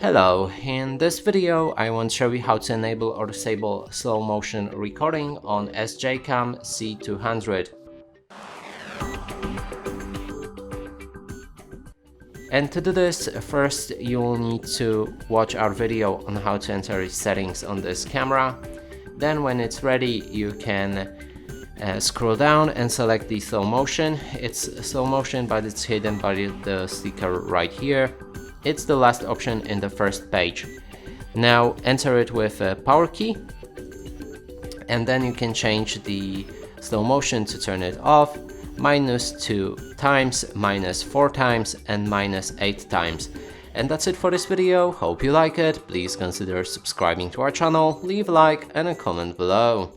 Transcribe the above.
Hello, in this video I want to show you how to enable or disable slow motion recording on SJCAM C200. And to do this, first you will need to watch our video on how to enter settings on this camera. Then when it's ready, you can scroll down and select the slow motion. It's slow motion, but it's hidden by the sticker right here. It's the last option in the first page. Now enter it with a power key, and then you can change the slow motion to turn it off, -2 times, -4 times, and -8 times. And that's it for this video. Hope you like it. Please consider subscribing to our channel, leave a like and a comment below.